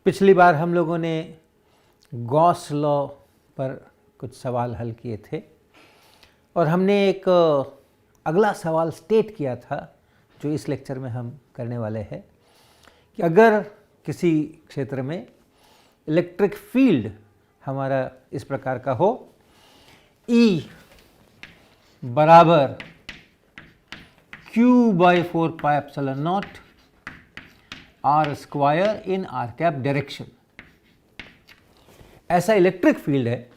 पिछली बार हम लोगों ने गॉस लॉ पर कुछ सवाल हल किए थे और हमने एक अगला सवाल स्टेट किया था जो इस लेक्चर में हम करने वाले हैं कि अगर किसी क्षेत्र में इलेक्ट्रिक फील्ड हमारा इस प्रकार का हो, E बराबर Q/4πε0 R स्क्वायर इन R कैप डायरेक्शन, ऐसा इलेक्ट्रिक फील्ड है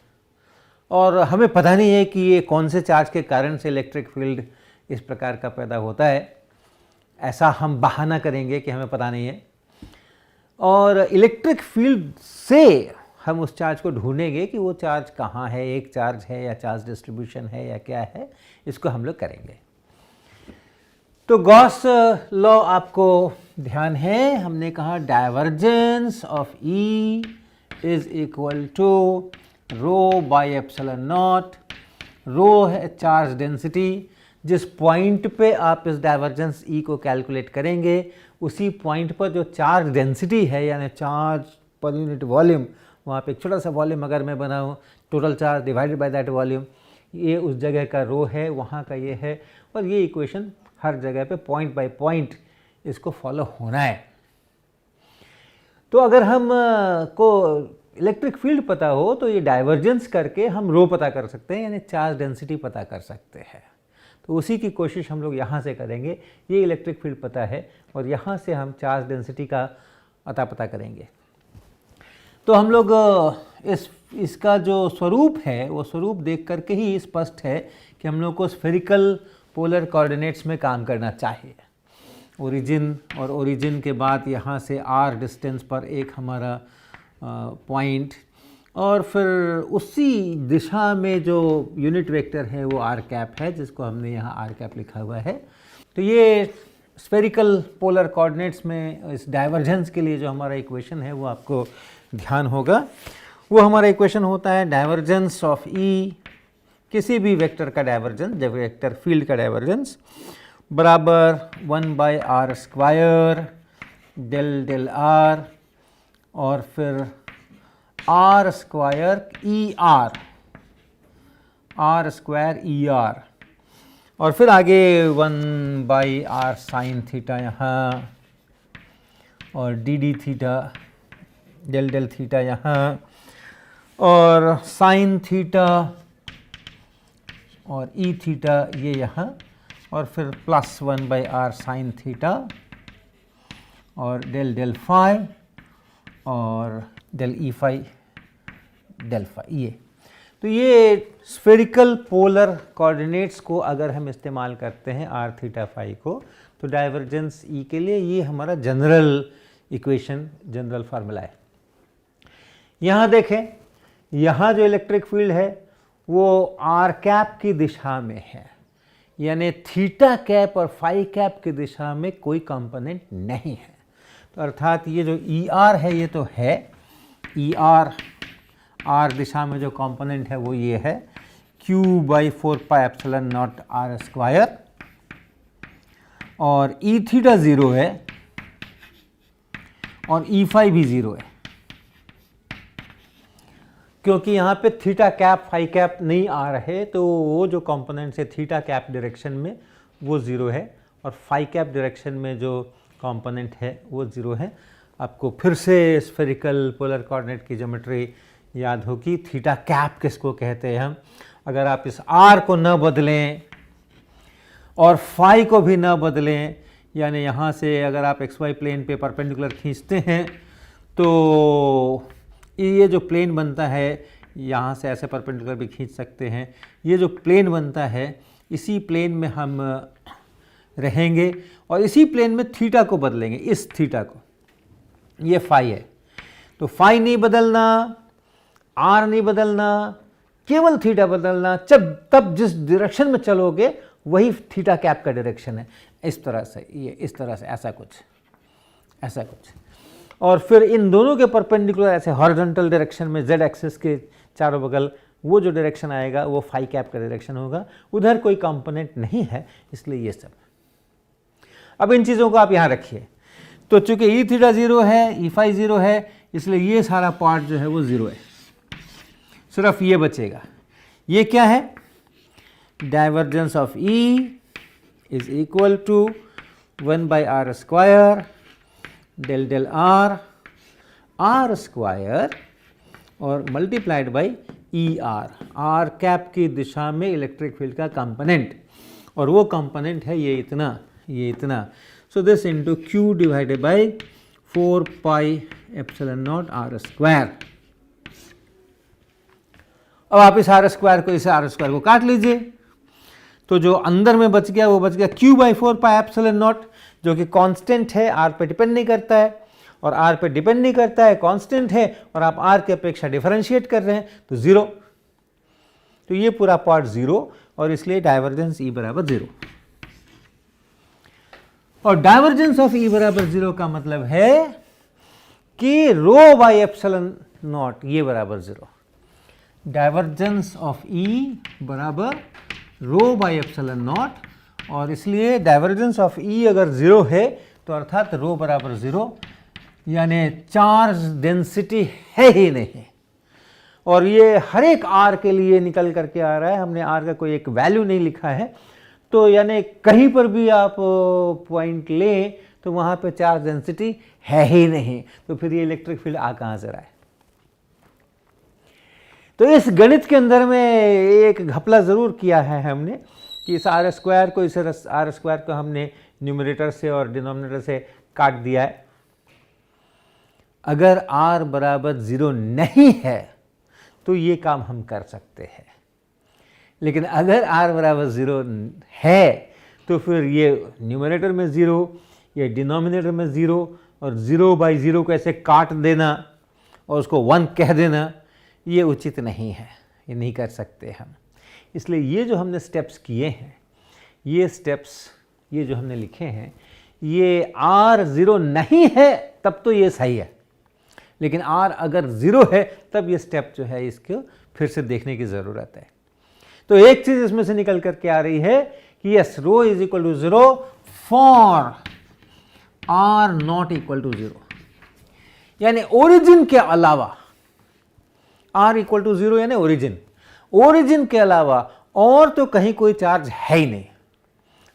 और हमें पता नहीं है कि ये कौन से चार्ज के कारण से इलेक्ट्रिक फील्ड इस प्रकार का पैदा होता है। ऐसा हम बहाना करेंगे कि हमें पता नहीं है और इलेक्ट्रिक फील्ड से हम उस चार्ज को ढूंढेंगे कि वो चार्ज कहाँ है, एक चार्ज है या चार्ज डिस्ट्रीब्यूशन है या क्या है, इसको हम लोग करेंगे। तो गॉस लॉ आपको ध्यान है, हमने कहा divergence of E is equal to ρ/ε0। Rho है चार्ज डेंसिटी, जिस पॉइंट पे आप इस डाइवर्जेंस E को कैलकुलेट करेंगे उसी पॉइंट पर जो चार्ज डेंसिटी है यानी चार्ज पर यूनिट वॉल्यूम, वहाँ पे एक छोटा सा वॉल्यूम अगर मैं बनाऊँ, total charge divided by that volume, ये उस जगह का रो है, वहाँ का ये है। और ये इक्वेशन हर जगह पे पॉइंट बाय पॉइंट इसको फॉलो होना है। तो अगर हम को इलेक्ट्रिक फील्ड पता हो तो ये डाइवर्जेंस करके हम रो पता कर सकते हैं यानी चार्ज डेंसिटी पता कर सकते हैं। तो उसी की कोशिश हम लोग यहाँ से करेंगे। ये इलेक्ट्रिक फील्ड पता है और यहाँ से हम चार्ज डेंसिटी का अता पता करेंगे। तो हम लोग इसका जो स्वरूप है वो स्वरूप देख करके ही स्पष्ट है कि हम लोग को स्फेरिकल पोलर कोऑर्डिनेट्स में काम करना चाहिए। ओरिजिन और ओरिजिन के बाद यहाँ से r डिस्टेंस पर एक हमारा पॉइंट और फिर उसी दिशा में जो यूनिट वेक्टर है वो r कैप है, जिसको हमने यहाँ r कैप लिखा हुआ है। तो ये स्फेरिकल पोलर कोऑर्डिनेट्स में इस डाइवर्जेंस के लिए जो हमारा इक्वेशन है वो आपको ध्यान होगा। वो हमारा इक्वेशन होता है डाइवर्जेंस ऑफ E, किसी भी वेक्टर का डाइवर्जेंस, जब वेक्टर फील्ड का डाइवर्जेंस बराबर 1/r square del del r और फिर r square ER, r square ER और फिर आगे 1/r साइन थीटा यहाँ और dd theta del del theta यहाँ और साइन थीटा और E थीटा ये यहाँ और फिर प्लस 1/r साइन थीटा और डेल डेल फाई और del E phi del phi. ये तो ये स्फेरिकल पोलर कोऑर्डिनेट्स को अगर हम इस्तेमाल करते हैं r थीटा फाई को, तो डाइवर्जेंस E के लिए ये हमारा जनरल इक्वेशन, जनरल फार्मूला है। यहाँ देखें, यहाँ जो इलेक्ट्रिक फील्ड है वो r कैप की दिशा में है, यानी थीटा कैप और फाई कैप की दिशा में कोई कंपोनेंट नहीं है। तो अर्थात ये जो ER है ये तो है, ER r दिशा में जो कंपोनेंट है वो ये है Q/4πε0 R स्क्वायर और E थीटा 0 है और E फाई भी 0 है, क्योंकि यहाँ पे थीटा कैप फाई कैप नहीं आ रहे, तो वो जो कंपोनेंट्स है थीटा कैप डायरेक्शन में वो 0 है और फाई कैप डायरेक्शन में जो कंपोनेंट है वो 0 है। आपको फिर से स्फेरिकल पोलर कोऑर्डिनेट की ज्योमेट्री याद होगी। थीटा कैप किसको कहते हैं हम? अगर आप इस r को न बदलें और फाई को भी न बदलें, यानी यहाँ से अगर आप xy प्लेन पे परपेंडिकुलर खींचते हैं तो ये जो प्लेन बनता है, यहाँ से ऐसे परपेंडिकुलर भी खींच सकते हैं, ये जो प्लेन बनता है इसी प्लेन में हम रहेंगे और इसी प्लेन में थीटा को बदलेंगे, इस थीटा को, ये फाई है। तो फाई नहीं बदलना, r नहीं बदलना, केवल थीटा बदलना। तब जिस डायरेक्शन में चलोगे वही थीटा कैप का डायरेक्शन है। इस तरह से, ये इस तरह से, ऐसा कुछ और फिर इन दोनों के परपेंडिकुलर ऐसे हॉरिजॉन्टल डायरेक्शन में z एक्सिस के चारों बगल वो जो डायरेक्शन आएगा वो फाई कैप का डायरेक्शन होगा। उधर कोई कंपोनेंट नहीं है, इसलिए ये सब। अब इन चीज़ों को आप यहाँ रखिए। तो चूंकि E थीटा 0 है, E फाई 0 है, इसलिए ये सारा पार्ट जो है वो 0 है, सिर्फ ये बचेगा। ये क्या है? Divergence of E is equal to 1/r square del del r square और multiplied by ER, r cap की दिशा में इलेक्ट्रिक फील्ड का कंपोनेंट, और वो कंपोनेंट है ये इतना। So this into Q divided by 4πε0 r square. अब आप इस r स्क्वायर को, इस r स्क्वायर को काट लीजिए, तो जो अंदर में बच गया वो बच गया Q/4πε0, जो कि कांस्टेंट है, r पे डिपेंड नहीं करता है, और r पे डिपेंड नहीं करता है, कांस्टेंट है, और आप r की अपेक्षा डिफरेंशिएट कर रहे हैं तो 0। तो ये पूरा पार्ट 0, और इसलिए डाइवर्जेंस E बराबर 0। और डाइवर्जेंस ऑफ E बराबर 0 का मतलब है कि ρ/ε0 ये बराबर 0। डाइवर्जेंस ऑफ E बराबर ρ/ε0, और इसलिए डाइवर्जेंस ऑफ E अगर 0 है तो अर्थात ρ बराबर 0, यानी चार्ज डेंसिटी है ही नहीं। और ये हर एक r के लिए निकल करके आ रहा है, हमने r का कोई एक वैल्यू नहीं लिखा है, तो यानी कहीं पर भी आप पॉइंट लें तो वहाँ पे चार्ज डेंसिटी है ही नहीं, तो फिर ये इलेक्ट्रिक फील्ड आ कहाँ से रहा है? तो इस गणित के अंदर में एक घपला ज़रूर किया है हमने कि इस r स्क्वायर को, इस r स्क्वायर को हमने न्यूमरेटर से और डिनोमिनेटर से काट दिया है। अगर r बराबर 0 नहीं है तो ये काम हम कर सकते हैं, लेकिन अगर r बराबर 0 है तो फिर ये न्यूमरेटर में 0, ये डिनोमिनेटर में 0, और 0/0 को ऐसे काट देना और उसको 1 कह देना, ये उचित नहीं है, ये नहीं कर सकते हम। इसलिए ये जो हमने स्टेप्स किए हैं, ये स्टेप्स ये जो हमने लिखे हैं, ये r 0 नहीं है तब तो ये सही है, लेकिन r अगर 0 है तब ये स्टेप जो है इसको फिर से देखने की ज़रूरत है। तो एक चीज़ इसमें से निकल करके आ रही है कि yes, ρ is equal to 0 for r not equal to 0, यानी ओरिजिन के अलावा, r इक्वल टू 0 यानी ओरिजिन के अलावा और तो कहीं कोई चार्ज है ही नहीं।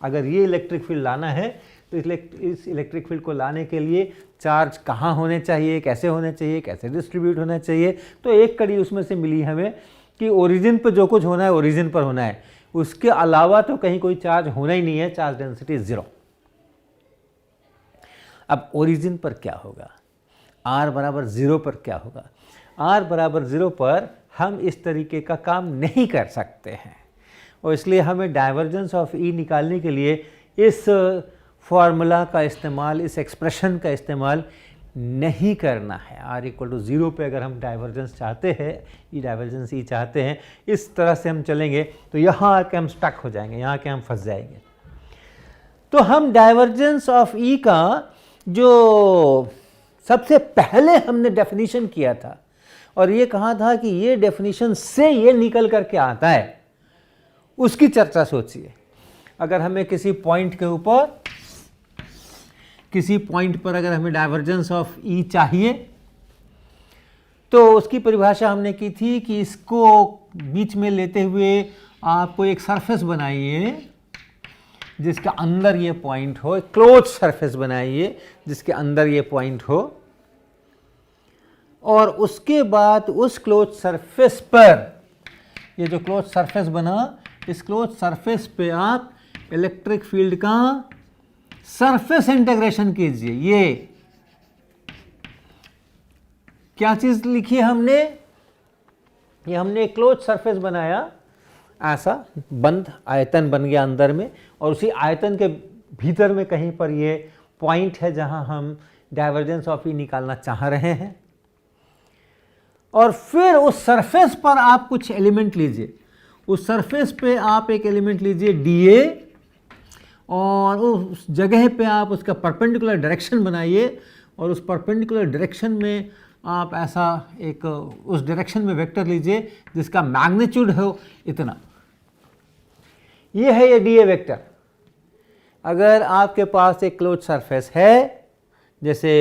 अगर ये इलेक्ट्रिक फील्ड लाना है तो इस इलेक्ट्रिक फील्ड को लाने के लिए चार्ज कहाँ होने चाहिए, कैसे होने चाहिए, कैसे डिस्ट्रीब्यूट होना चाहिए, तो एक कड़ी उसमें से मिली हमें कि ओरिजिन पर जो कुछ होना है ओरिजिन पर होना है, उसके अलावा तो कहीं कोई चार्ज होना ही नहीं है, चार्ज डेंसिटी 0। अब ओरिजिन पर क्या होगा, r बराबर 0 पर क्या होगा? r बराबर 0 पर हम इस तरीके का काम नहीं कर सकते हैं, और इसलिए हमें डाइवर्जेंस ऑफ E निकालने के लिए इस फॉर्मूला का इस्तेमाल, इस एक्सप्रेशन का इस्तेमाल नहीं करना है। r इक्वल टू 0 पे अगर हम डाइवर्जेंस चाहते हैं, E डाइवर्जेंस E चाहते हैं, इस तरह से हम चलेंगे तो यहाँ आके हम स्टक हो जाएंगे, यहाँ के हम फंस जाएंगे। तो हम डाइवर्जेंस ऑफ E का जो सबसे पहले हमने डेफिनेशन किया था, और ये कहा था कि ये डेफिनेशन से ये निकल करके आता है, उसकी चर्चा सोचिए। अगर हमें किसी पॉइंट के ऊपर, किसी पॉइंट पर अगर हमें डाइवर्जेंस ऑफ E चाहिए, तो उसकी परिभाषा हमने की थी कि इसको बीच में लेते हुए आपको एक सरफेस बनाइए जिसके अंदर ये पॉइंट हो, क्लोज सरफेस बनाइए जिसके अंदर ये पॉइंट हो, और उसके बाद उस क्लोज सरफेस पर, ये जो क्लोज सरफेस बना, इस क्लोज सरफेस पे आप इलेक्ट्रिक फील्ड का सरफेस इंटीग्रेशन कीजिए। ये क्या चीज लिखी है हमने? ये हमने क्लोज सरफेस बनाया, ऐसा बंद आयतन बन गया अंदर में, और उसी आयतन के भीतर में कहीं पर ये पॉइंट है जहां हम डाइवर्जेंस ऑफ E निकालना चाह रहे हैं। और फिर उस सरफेस पर आप कुछ एलिमेंट लीजिए, उस सरफेस पे आप एक एलिमेंट लीजिए dA, और उस जगह पे आप उसका परपेंडिकुलर डायरेक्शन बनाइए, और उस परपेंडिकुलर डायरेक्शन में आप ऐसा एक, उस डायरेक्शन में वेक्टर लीजिए जिसका मैग्नीट्यूड हो इतना। ये है ये dA वेक्टर। अगर आपके पास एक क्लोज सरफेस है, जैसे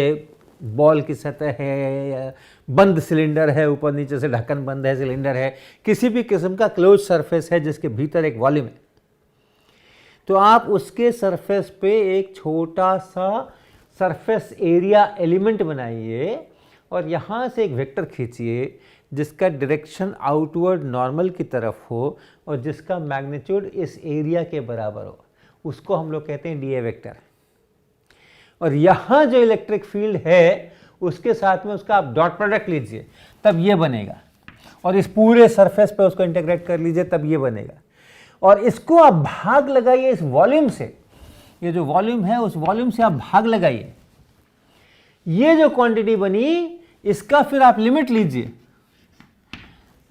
बॉल की सतह है, बंद सिलेंडर है, ऊपर नीचे से ढक्कन बंद है, सिलेंडर है, किसी भी किस्म का क्लोज सरफेस है जिसके भीतर एक वॉल्यूम है, तो आप उसके सरफेस पे एक छोटा सा सरफेस एरिया एलिमेंट बनाइए और यहाँ से एक वेक्टर खींचिए जिसका डायरेक्शन आउटवर्ड नॉर्मल की तरफ हो और जिसका मैग्नीट्यूड इस एरिया के बराबर हो, उसको हम लोग कहते हैं डीए वेक्टर। और यहाँ जो इलेक्ट्रिक फील्ड है उसके साथ में उसका आप डॉट प्रोडक्ट लीजिए, तब ये बनेगा, और इस पूरे सरफेस पे उसको इंटीग्रेट कर लीजिए, तब ये बनेगा। और इसको आप भाग लगाइए इस वॉल्यूम से, ये जो वॉल्यूम है उस वॉल्यूम से आप भाग लगाइए, ये जो क्वांटिटी बनी इसका फिर आप लिमिट लीजिए,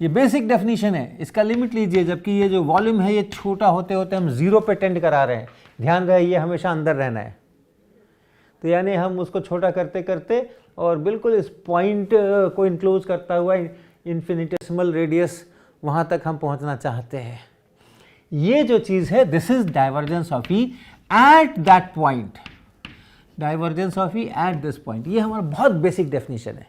ये बेसिक डेफिनेशन है, इसका लिमिट लीजिए, जबकि ये जो वॉल्यूम है ये छोटा होते होते हम जीरो पे टेंड करा रहे हैं, ध्यान रहे ये हमेशा अंदर रहना है। तो यानी हम उसको छोटा करते करते और बिल्कुल इस पॉइंट को इनक्लोज करता हुआ इन्फिनिटेसिमल रेडियस वहाँ तक हम पहुँचना चाहते हैं। ये जो चीज़ है, this is divergence of E at that point, divergence of E at this point, ये हमारा बहुत बेसिक डेफिनेशन है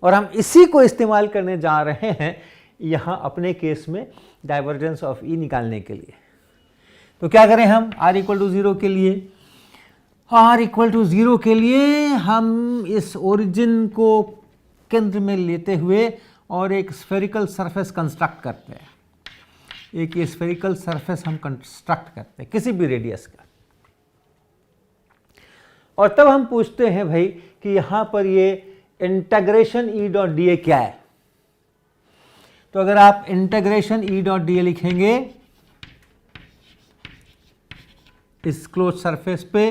और हम इसी को इस्तेमाल करने जा रहे हैं यहाँ अपने केस में डाइवर्जेंस ऑफ ई निकालने के लिए। तो क्या करें हम r इक्वल टू 0 के लिए, r इक्वल टू 0 के लिए हम इस ओरिजिन को केंद्र में लेते हुए और एक स्फेरिकल सरफेस कंस्ट्रक्ट करते हैं, एक ये स्फेरिकल सरफेस हम कंस्ट्रक्ट करते हैं किसी भी रेडियस का, और तब हम पूछते हैं भाई कि यहाँ पर ये integration E dot D A क्या है। तो अगर आप integration E dot D A लिखेंगे इस क्लोज सरफेस पे,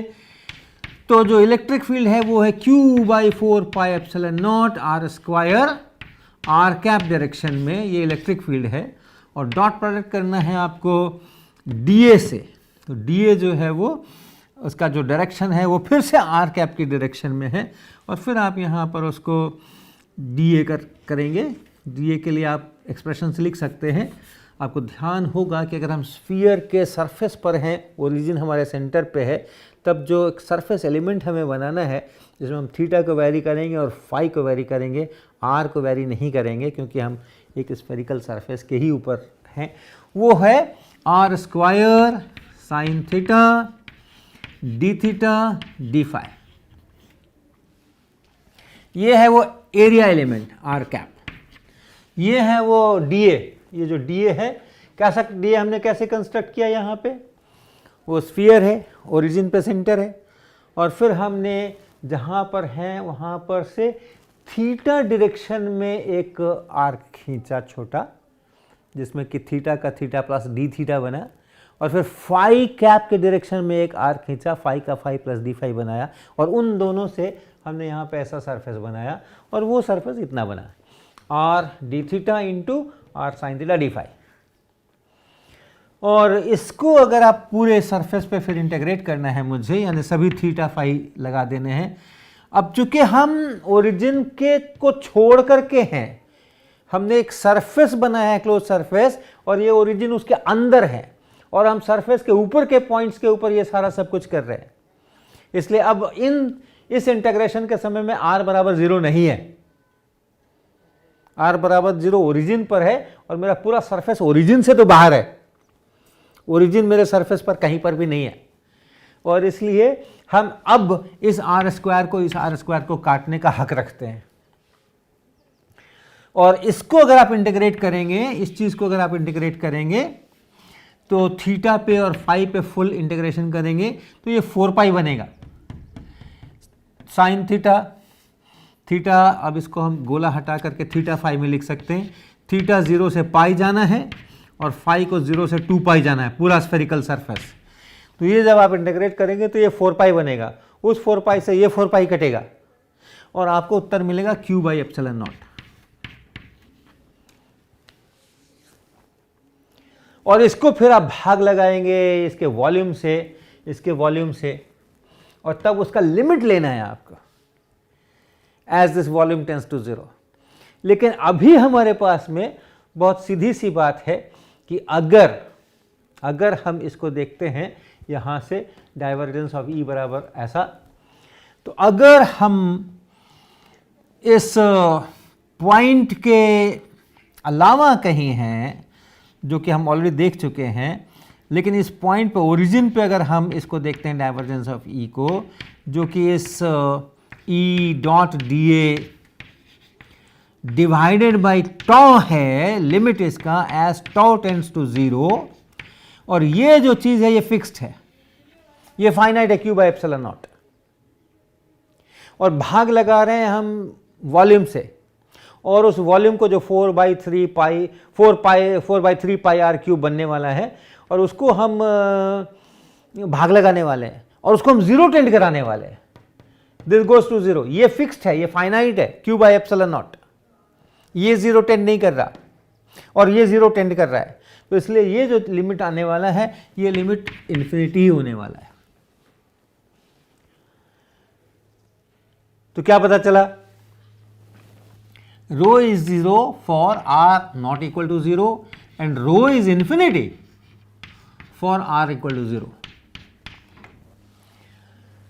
तो जो इलेक्ट्रिक फील्ड है वो है q/4 pi epsilon not r square r cap direction में, ये इलेक्ट्रिक फील्ड है, और डॉट प्रोडक्ट करना है आपको dA से। तो dA जो है वो उसका जो डायरेक्शन है वो फिर से r कैप की डायरेक्शन में है, और फिर आप यहाँ पर उसको dA करेंगे। dA के लिए आप एक्सप्रेशन लिख सकते हैं। आपको ध्यान होगा कि अगर हम स्फीयर के सरफेस पर हैं, ओरिजिन हमारे सेंटर पे है, तब जो एक सरफेस एलिमेंट हमें बनाना है जिसमें हम थीटा को वैरी करेंगे और फाई को वैरी करेंगे, आर को वैरी नहीं करेंगे क्योंकि हम एक स्फेरिकल सरफेस के ही ऊपर हैं, वो है r square sine theta d theta d phi. ये है वो एरिया एलिमेंट आर कैप, ये है वो डीए, ये जो डीए है डीए हमने कैसे कंस्ट्रक्ट किया, यहाँ पे वो स्फीयर है, ओरिजिन पे सेंटर है, और फिर हमने जहाँ पर हैं वहाँ पर से थीटा डायरेक्शन में एक आर्क खींचा छोटा, जिसमें कि थीटा का थीटा प्लस डी थीटा बना, और फिर फाई कैप के डायरेक्शन में एक आर्क खींचा, फाई का फाई प्लस डी फाई बनाया, और उन दोनों से हमने यहाँ पे ऐसा सरफेस बनाया, और वो सरफेस इतना बना r d theta into r sine theta d phi. और इसको अगर आप पूरे सरफेस पे फिर इंटीग्रेट करना है मुझे, यानी सभी थीटा फाई लगा देने हैं। अब चूंकि हम ओरिजिन के को छोड़ करके हैं, हमने एक सरफेस बनाया है क्लोज सरफेस, और ये ओरिजिन उसके अंदर है, और हम सरफेस के ऊपर के पॉइंट्स के ऊपर ये सारा सब कुछ कर रहे हैं। इसलिए अब इस इंटीग्रेशन के समय में r बराबर 0 नहीं है, r बराबर 0 ओरिजिन पर है, और मेरा पूरा सरफेस ओरिजिन से तो बाहर है, ओरिजिन मेरे सरफेस पर कहीं पर भी नहीं है, और इसलिए हम अब इस आर स्क्वायर को इस आर स्क्वायर को काटने का हक रखते हैं। और इसको अगर आप इंटीग्रेट करेंगे, इस चीज को अगर आप इंटीग्रेट करेंगे, तो थीटा पे और फाई पे फुल इंटीग्रेशन करेंगे तो ये 4 पाई बनेगा साइन थीटा। थीटा अब इसको हम गोला हटा करके थीटा फाई में लिख सकते हैं। थीटा 0 से पाई जाना है और फाई को 0 से 2 पाई जाना है, पूरा स्फेरिकल सरफेस। तो ये जब आप इंटीग्रेट करेंगे तो ये 4 पाई बनेगा, उस 4 पाई से ये 4 पाई कटेगा, और आपको उत्तर मिलेगा q/ε0। और इसको फिर आप भाग लगाएंगे इसके वॉल्यूम से, इसके वॉल्यूम से, और तब उसका लिमिट लेना है आपको as this volume tends to 0। लेकिन अभी हमारे पास में बहुत सीधी सी बात है कि अगर हम इसको देखते हैं यहाँ से डाइवर्जेंस ऑफ ई बराबर ऐसा, तो अगर हम इस पॉइंट के अलावा कहीं हैं, जो कि हम ऑलरेडी देख चुके हैं, लेकिन इस पॉइंट पे ओरिजिन पे अगर हम इसको देखते हैं डाइवर्जेंस ऑफ ई को, जो कि इस E dot D A divided by टॉ है, लिमिट इसका एज टॉ टेंड्स टू 0, और ये जो चीज है ये फिक्स्ड है, ये फाइनाइट है क्यू बाई एप्सिलॉन नॉट, और भाग लगा रहे हैं हम वॉल्यूम से, और उस वॉल्यूम को जो 4/3 पाई आर क्यूब बनने वाला है, और उसको हम भाग लगाने वाले हैं, और उसको हम 0 टेंड कराने वाले हैं, दिस गोज टू 0, ये फिक्स्ड है, ये फाइनाइट है क्यू बाई एप्सिलॉन नॉट, ये 0 टेंड नहीं कर रहा और ये 0 टेंड कर रहा है, तो इसलिए ये जो लिमिट आने वाला है ये लिमिट इन्फिनिटी ही होने वाला है। तो क्या पता चला, rho is 0 for r not equal to 0 and rho is infinity for r equal to 0।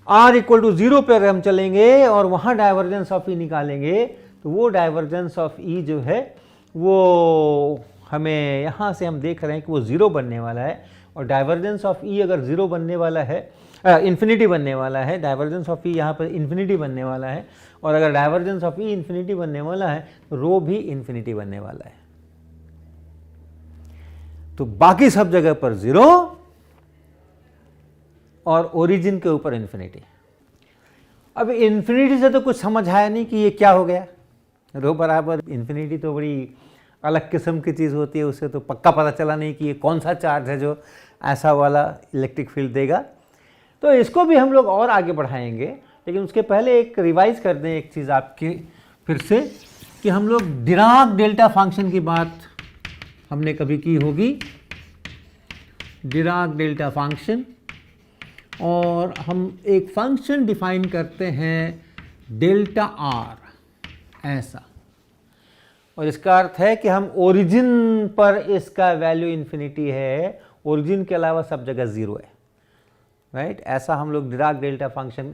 R equal to 0 पर हम चलेंगे और वहां डाइवर्जेंस ऑफ ई निकालेंगे, तो वो डाइवर्जेंस ऑफ ई जो है वो हमें यहां से हम देख रहे हैं कि वो 0 बनने वाला है, और डाइवर्जेंस ऑफ ई अगर 0 बनने वाला है, इन्फिनिटी बनने वाला है, डाइवर्जेंस ऑफ ई यहाँ पर इन्फिनिटी बनने वाला है, और अगर डाइवर्जेंस ऑफ ई इन्फिनिटी बनने वाला है तो रो भी इन्फिनिटी बनने वाला है। तो बाकी सब जगह पर 0 और ओरिजिन के ऊपर इन्फिनिटी। अब इन्फिनिटी से तो कुछ समझ आया नहीं कि ये क्या हो गया, रो बराबर इन्फिनिटी तो बड़ी अलग किस्म की चीज़ होती है, उससे तो पक्का पता चला नहीं कि ये कौन सा चार्ज है जो ऐसा वाला इलेक्ट्रिक फील्ड देगा। तो इसको भी हम लोग और आगे बढ़ाएंगे, लेकिन उसके पहले एक रिवाइज कर दें एक चीज़ आपकी फिर से, कि हम लोग डिराक डेल्टा फंक्शन की बात हमने कभी की होगी, डिराक डेल्टा फंक्शन, और हम एक फंक्शन डिफाइन करते हैं डेल्टा आर ऐसा, और इसका अर्थ है कि हम ओरिजिन पर इसका वैल्यू इन्फिनिटी है, ओरिजिन के अलावा सब जगह 0 है, राइट। ऐसा हम लोग डिराक डेल्टा फंक्शन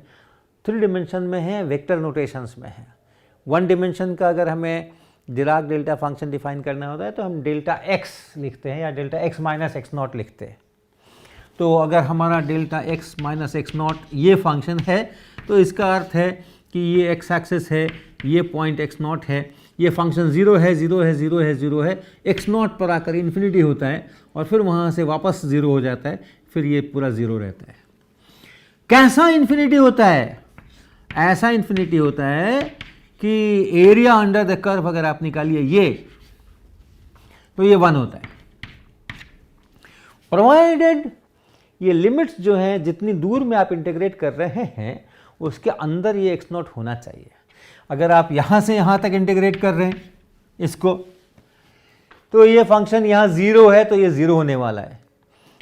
3 डिमेंशन में है, वेक्टर नोटेशंस में है। 1 डिमेंशन का अगर हमें डिराक डेल्टा फंक्शन डिफाइन करना होता है तो हम डेल्टा एक्स लिखते हैं या delta x minus x not लिखते हैं। तो अगर हमारा delta x minus x not ये फंक्शन है तो इसका अर्थ है कि ये एक्स एक्सिस है, ये पॉइंट एक्स नॉट है, ये फंक्शन 0 है 0 है 0 है 0 है, एक्स नॉट पर आकर इन्फिनिटी होता है और फिर वहाँ से वापस 0 हो जाता है, फिर ये पूरा 0 रहता है। कैसा इन्फिनिटी होता है? ऐसा इन्फिनिटी होता है कि एरिया अंडर द कर्व अगर आप निकालिए ये, तो ये 1 होता है, प्रोवाइडेड ये लिमिट्स जो हैं जितनी दूर में आप इंटीग्रेट कर रहे हैं उसके अंदर ये एक्स नॉट होना चाहिए। अगर आप यहाँ से यहाँ तक इंटीग्रेट कर रहे हैं इसको, तो ये फंक्शन यहाँ 0 है तो ये 0 होने वाला है।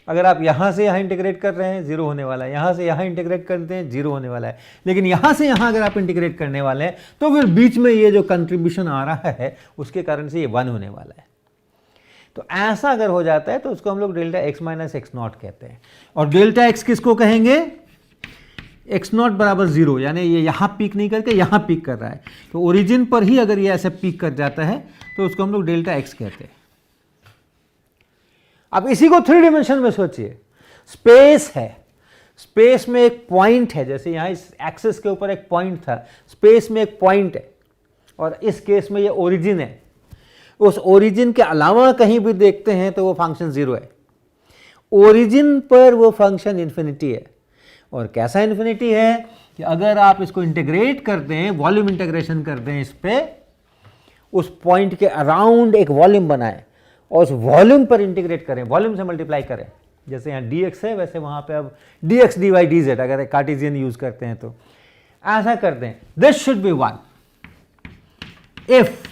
अगर आप यहाँ से यहाँ इंटीग्रेट कर रहे हैं 0 होने वाला है, यहाँ से यहाँ इंटीग्रेट करते हैं 0 होने वाला है। लेकिन यहाँ से यहाँ अगर आप इंटीग्रेट करने वाले हैं तो फिर बीच में ये जो कंट्रीब्यूशन आ रहा है उसके कारण से ये 1 होने वाला है। तो ऐसा अगर हो जाता है तो उसको हम लोग delta x minus x not कहते हैं। और डेल्टा एक्स किसको कहेंगे? एक्स नॉट बराबर 0, यानी ये यहाँ पीक नहीं करके यहाँ पीक कर रहा है, तो ओरिजिन पर ही अगर ये ऐसे पीक कर जाता है तो उसको हम लोग डेल्टा एक्स कहते हैं। अब इसी को 3 डिमेंशन में सोचिए, स्पेस है, स्पेस में एक पॉइंट है, जैसे यहाँ इस एक्सिस के ऊपर एक पॉइंट था, स्पेस में एक पॉइंट है और इस केस में ये ओरिजिन है। उस ओरिजिन के अलावा कहीं भी देखते हैं तो वो फंक्शन 0 है, ओरिजिन पर वो फंक्शन इन्फिनिटी है। और कैसा इन्फिनिटी है कि अगर आप इसको इंटीग्रेट कर दें, वॉल्यूम इंटीग्रेशन कर दें इस पे, उस पॉइंट के अराउंड एक वॉल्यूम बनाएं और उस वॉल्यूम पर इंटीग्रेट करें, वॉल्यूम से मल्टीप्लाई करें, जैसे यहाँ dx है वैसे वहाँ पे अब dx dy dz अगर कार्टेशियन यूज करते हैं तो ऐसा कर दें। This should be 1 if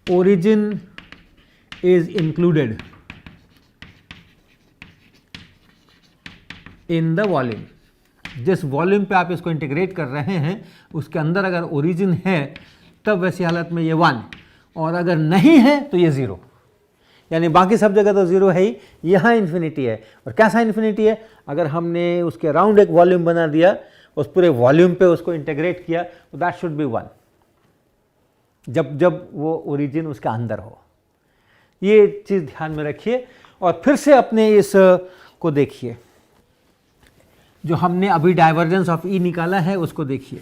origin is included in the volume। जिस वॉल्यूम पे आप इसको इंटीग्रेट कर रहे हैं उसके अंदर अगर ओरिजिन है तब वैसी हालत में ये 1, और अगर नहीं है तो ये 0, यानी बाकी सब जगह तो 0 है ही, यहाँ इन्फिनिटी है। और कैसा इन्फिनिटी है? अगर हमने उसके अराउंड एक वॉल्यूम बना दिया, उस पूरे वॉल्यूम पे उसको इंटीग्रेट किया, तो दैट शुड बी 1, जब जब वो ओरिजिन उसका अंदर हो। ये चीज़ ध्यान में रखिए। और फिर से अपने इस को देखिए, जो हमने अभी डाइवर्जेंस ऑफ ई निकाला है उसको देखिए।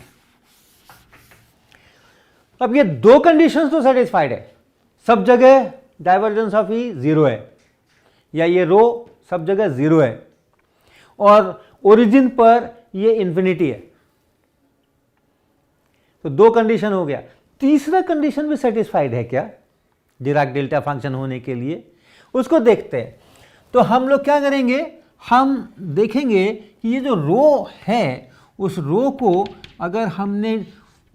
अब ये दो कंडीशंस तो सेटिस्फाइड है, सब जगह डाइवर्जेंस ऑफ ई 0 है, या ये रो सब जगह 0 है, और ओरिजिन पर ये इंफिनिटी है। तो दो कंडीशन हो गया। तीसरा कंडीशन भी सेटिस्फाइड है क्या डिराक डेल्टा फंक्शन होने के लिए, उसको देखते हैं। तो हम लोग क्या करेंगे, हम देखेंगे कि ये जो रो है, उस रो को अगर हमने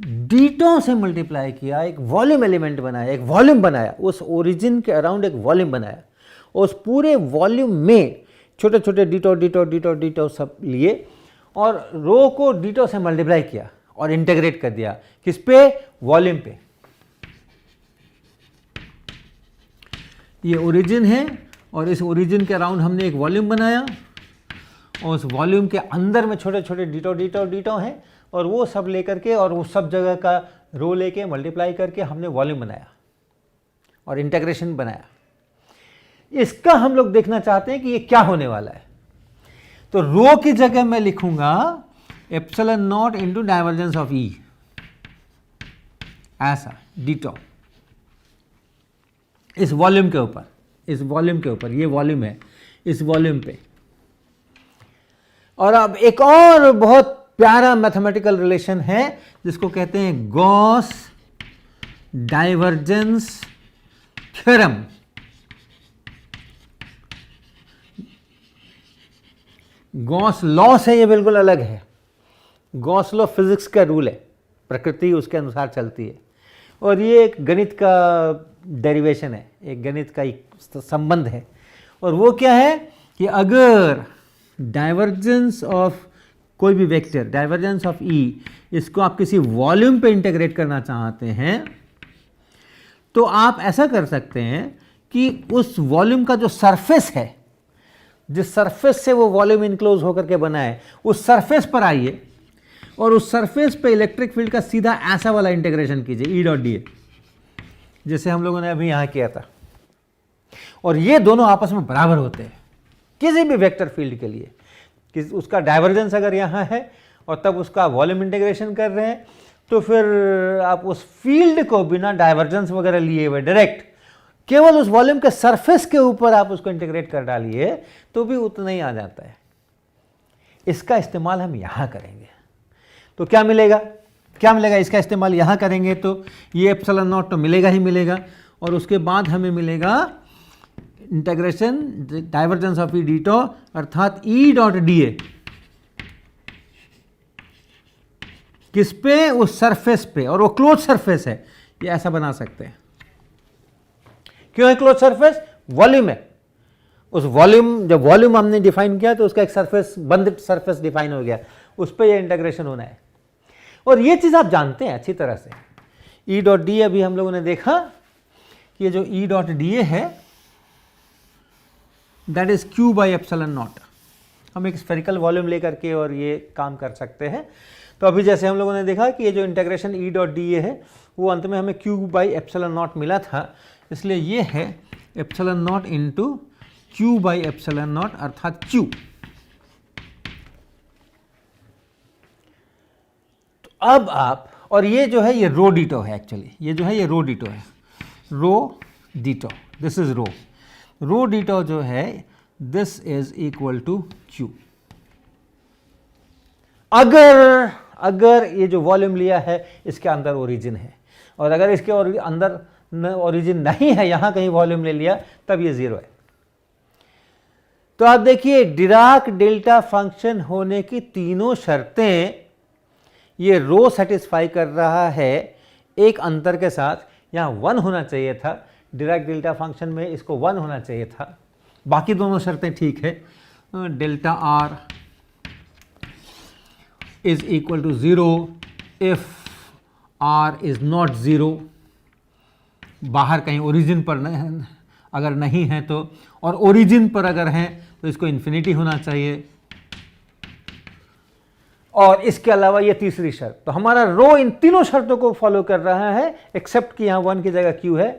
डीटो से मल्टीप्लाई किया, एक वॉल्यूम एलिमेंट बनाया, एक वॉल्यूम बनाया, उस ओरिजिन के अराउंड एक वॉल्यूम बनाया, उस पूरे वॉल्यूम में छोटे छोटे डीटो डीटो डीटो डीटो सब लिए, और रो को डीटो से मल्टीप्लाई किया और इंटीग्रेट कर दिया, किस पे, वॉल्यूम पे। ये ओरिजिन है, और इस ओरिजिन के अराउंड हमने एक वॉल्यूम बनाया, और उस वॉल्यूम के अंदर में छोटे छोटे डीटो डीटो डीटो हैं, और वो सब लेकर के और वो सब जगह का रो लेके मल्टीप्लाई करके हमने वॉल्यूम बनाया और इंटीग्रेशन बनाया। इसका हम लोग देखना चाहते हैं कि ये क्या होने वाला है। तो रो की जगह मैं लिखूंगा epsilon not into divergence of E, ऐसा डीटो इस वॉल्यूम के ऊपर, इस वॉल्यूम के ऊपर, ये वॉल्यूम है, इस वॉल्यूम पे। और अब एक और बहुत प्यारा मैथमेटिकल रिलेशन है जिसको कहते हैं Gauss divergence theorem. Gauss law से ये बिल्कुल अलग है। गॉस लॉ फिजिक्स का रूल है, प्रकृति उसके अनुसार चलती है, और ये एक गणित का डेरिवेशन है, एक गणित का एक संबंध है। और वो क्या है कि अगर डाइवर्जेंस ऑफ कोई भी वेक्टर, डाइवर्जेंस ऑफ ई, इसको आप किसी वॉल्यूम पे इंटीग्रेट करना चाहते हैं, तो आप ऐसा कर सकते हैं कि उस वॉल्यूम का जो सरफेस है, जिस सरफेस से वो वॉल्यूम इनक्लोज होकर के बना है, उस सरफेस पर आइए और उस सरफेस पे इलेक्ट्रिक फील्ड का सीधा ऐसा वाला इंटीग्रेशन कीजिए, ई डॉट डी ए, जैसे हम लोगों ने अभी यहां किया था। और ये दोनों आपस में बराबर होते हैं किसी भी वेक्टर फील्ड के लिए, कि उसका डाइवर्जेंस अगर यहाँ है और तब उसका वॉल्यूम इंटीग्रेशन कर रहे हैं, तो फिर आप उस फील्ड को बिना डाइवर्जेंस वगैरह लिए हुए डायरेक्ट केवल उस वॉल्यूम के सरफेस के ऊपर आप उसको इंटीग्रेट कर डालिए तो भी उतना ही आ जाता है। इसका इस्तेमाल हम यहाँ करेंगे तो क्या मिलेगा, क्या मिलेगा, इसका इस्तेमाल यहाँ करेंगे तो ये एप्सिलॉन नॉट तो मिलेगा ही मिलेगा, और उसके बाद हमें मिलेगा integration divergence of E ditto, अर्थात ई डॉट डी ए किस पे, उस सरफेस पे, और वो क्लोज सरफेस है, ये ऐसा बना सकते हैं। क्यों है क्लोज सरफेस, वॉल्यूम है। उस वॉल्यूम, जब वॉल्यूम हमने डिफाइन किया तो उसका एक सरफेस, बंद सरफेस डिफाइन हो गया, उस पर ये इंटीग्रेशन होना है। और ये चीज़ आप जानते हैं अच्छी तरह से। ई डॉट डी अभी हम लोगों ने देखा कि ये जो ई डॉट डी ए है that is Q by epsilon not. हम एक स्फेरिकल वॉल्यूम लेकर के और ये काम कर सकते हैं। तो अभी जैसे हम लोगों ने देखा कि ये जो integration E dot D A है वो अंत में हमें क्यू बाई एप्सिलॉन नॉट मिला था, इसलिए ये है epsilon not into Q by epsilon not अर्थात क्यू। तो अब आप, और ये जो है ये रो डीटो है, एक्चुअली ये जो है ये रो डीटो है, rho ditto, this is rho, rho ditto जो है this is equal to Q. अगर ये जो वॉल्यूम लिया है इसके अंदर ओरिजिन है, और अगर इसके अंदर ओरिजिन नहीं है, यहां कहीं वॉल्यूम ले लिया, तब ये जीरो है। तो आप देखिए डिराक डेल्टा फंक्शन होने की तीनों शर्तें ये रो सेटिस्फाई कर रहा है एक अंतर के साथ। यहां 1 होना चाहिए था, डिराक डेल्टा फंक्शन में इसको 1 होना चाहिए था, बाकी दोनों शर्तें ठीक है। Delta r is equal to 0 if r is not 0, बाहर कहीं ओरिजिन पर नहीं, अगर नहीं है तो, और ओरिजिन पर अगर है तो इसको इन्फिनिटी होना चाहिए। और इसके अलावा ये तीसरी शर्त। तो हमारा रो इन तीनों शर्तों को फॉलो कर रहा है, एक्सेप्ट कि यहां 1 की जगह क्यू है।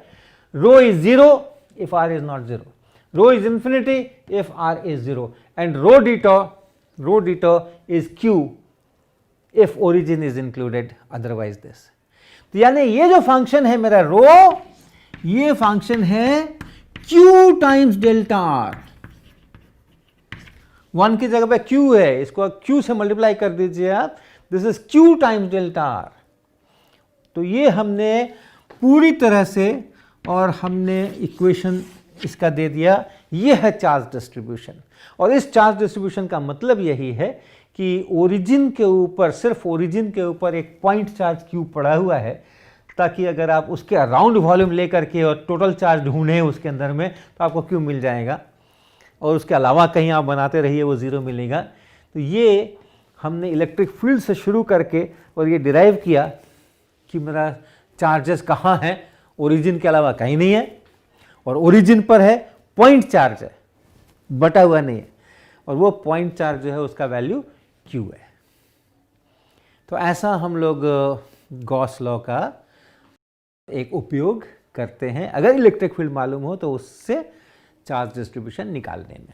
Rho is 0 if r is not 0, rho is infinity if r is 0, and rho ditto is q if origin is included, otherwise this. तो यानी ये जो फंक्शन है मेरा रो, ये फंक्शन है q टाइम्स डेल्टा r। 1 की जगह पे q है, इसको q से मल्टीप्लाई कर दीजिए आप, this is q times delta r। तो ये हमने पूरी तरह से, और हमने इक्वेशन इसका दे दिया, ये है चार्ज डिस्ट्रीब्यूशन। और इस चार्ज डिस्ट्रीब्यूशन का मतलब यही है कि ओरिजिन के ऊपर, सिर्फ ओरिजिन के ऊपर एक पॉइंट चार्ज q पड़ा हुआ है, ताकि अगर आप उसके अराउंड वॉल्यूम लेकर के और टोटल चार्ज ढूंढें उसके अंदर में, तो आपको q मिल जाएगा, और उसके अलावा कहीं आप बनाते रहिए वो 0 मिलेगा। तो ये हमने इलेक्ट्रिक फील्ड से शुरू करके और ये डिराइव किया कि मेरा चार्जेस कहाँ हैं, ओरिजिन के अलावा कहीं नहीं है, और ओरिजिन पर है पॉइंट चार्ज है, बटा हुआ नहीं है, और वो पॉइंट चार्ज जो है उसका वैल्यू q है। तो ऐसा हम लोग गॉस लॉ का एक उपयोग करते हैं अगर इलेक्ट्रिक फील्ड मालूम हो तो उससे चार्ज डिस्ट्रीब्यूशन निकालने में।